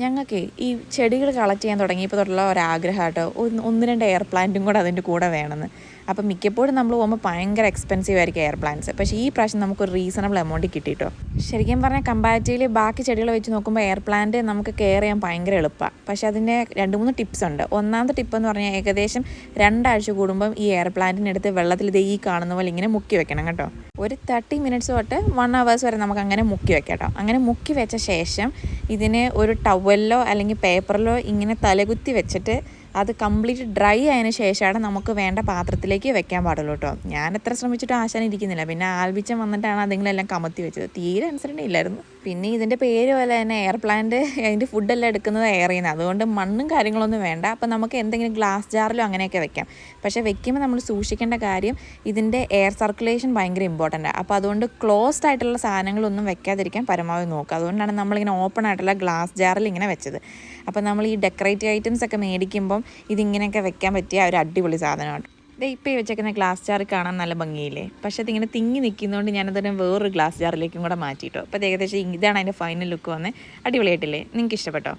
ഞങ്ങൾക്ക് ഈ ചെടികൾ കളക്ട് ചെയ്യാൻ തുടങ്ങിയപ്പോൾ തൊട്ടുള്ള ഒരാഗ്രഹം കേട്ടോ, ഒന്ന് രണ്ട് എയർ പ്ലാന്റും കൂടെ അതിൻ്റെ കൂടെ വേണമെന്ന്. അപ്പം മിക്കപ്പോഴും നമ്മൾ പോകുമ്പോൾ ഭയങ്കര എക്സ്പെൻസീവ് ആയിരിക്കും എയർ പ്ലാന്റ്സ്. പക്ഷേ ഈ പ്രാവശ്യം നമുക്കൊരു റീസണബിൾ എമൗണ്ടിൽ കിട്ടിയിട്ടോ. ശരിക്കും പറഞ്ഞാൽ കമ്പാരിറ്റീവ്ലി ബാക്കി ചെടികൾ വെച്ച് നോക്കുമ്പോൾ എയർ പ്ലാന്റ് നമുക്ക് കെയർ ചെയ്യാൻ ഭയങ്കര എളുപ്പമാണ്. പക്ഷേ അതിൻ്റെ 2-3 ടിപ്സ് ഉണ്ട്. ഒന്നാമത്തെ ടിപ്പ് എന്ന് പറഞ്ഞാൽ ഏകദേശം 2 ആഴ്ച കൂടുമ്പം ഈ എയർ പ്ലാന്റിനെടുത്ത് വെള്ളത്തിൽ ഈ കാണുന്ന പോലെ ഇങ്ങനെ മുക്കി വെക്കണം കേട്ടോ. ഒരു 30 മിനിറ്റ്സ് തൊട്ട് 1 hours വരെ നമുക്ക് അങ്ങനെ മുക്കി വെക്കാം കേട്ടോ. അങ്ങനെ മുക്കി വെച്ച ശേഷം ഇതിനെ ഒരു ടവലിലോ അല്ലെങ്കിൽ പേപ്പറിലോ ഇങ്ങനെ തലകുത്തി വെച്ചിട്ട് അത് കംപ്ലീറ്റ് ഡ്രൈ ആയതിനു ശേഷമാണ് നമുക്ക് വേണ്ട പാത്രത്തിലേക്ക് വെക്കാൻ പാടുള്ളൂ കേട്ടോ. ഞാൻ എത്ര ശ്രമിച്ചിട്ട് ആശാൻ ഇരിക്കുന്നില്ല. പിന്നെ ആൽബിച്ചൻ വന്നിട്ടാണ് അതെങ്കിലും കമത്തി വെച്ചത്. തീരെ അനുസരണ ഇല്ലായിരുന്നു. പിന്നെ ഇതിൻ്റെ പേര് പോലെ തന്നെ എയർ പ്ലാന്റ് അതിൻ്റെ ഫുഡെല്ലാം എടുക്കുന്നത് എയർ ചെയ്യുന്നത്, അതുകൊണ്ട് മണ്ണും കാര്യങ്ങളൊന്നും വേണ്ട. അപ്പം നമുക്ക് എന്തെങ്കിലും ഗ്ലാസ് ജാറിലോ അങ്ങനെയൊക്കെ വെക്കാം. പക്ഷേ വെക്കുമ്പോൾ നമ്മൾ സൂക്ഷിക്കേണ്ട കാര്യം ഇതിൻ്റെ എയർ സർക്കുലേഷൻ ഭയങ്കര ഇമ്പോർട്ടൻ്റ്. അപ്പോൾ അതുകൊണ്ട് ക്ലോസ്ഡ് ആയിട്ടുള്ള സാധനങ്ങളൊന്നും വെക്കാതിരിക്കാൻ പരമാവധി നോക്കുക. അതുകൊണ്ടാണ് നമ്മളിങ്ങനെ ഓപ്പൺ ആയിട്ടുള്ള ഗ്ലാസ് ജാറിൽ ഇങ്ങനെ വെച്ചത്. അപ്പോൾ നമ്മൾ ഈ ഡെക്കറേറ്റീവ് ഐറ്റംസ് ഒക്കെ മേടിക്കുമ്പം ഇതിങ്ങനെയൊക്കെ വെക്കാൻ പറ്റിയ ഒരു അടിപൊളി സാധനമാണ്. ഇപ്പോൾ ഈ വെച്ചേക്കുന്ന ഗ്ലാസ് ജാർ കാണാൻ നല്ല ഭംഗിയില്ലേ? പക്ഷേ അതിങ്ങനെ തിങ്ങി നിൽക്കുന്നതുകൊണ്ട് ഞാനതിനെ വേറൊരു ഗ്ലാസ് ജാറിലേക്കും കൂടെ മാറ്റിയിട്ടോ. അപ്പോൾ ഏകദേശം ഇതാണ് അതിൻ്റെ ഫൈനൽ ലുക്ക് വന്ന്. അടിപൊളിയായിട്ടില്ലേ? നിങ്ങൾക്ക് ഇഷ്ടപ്പെട്ടോ?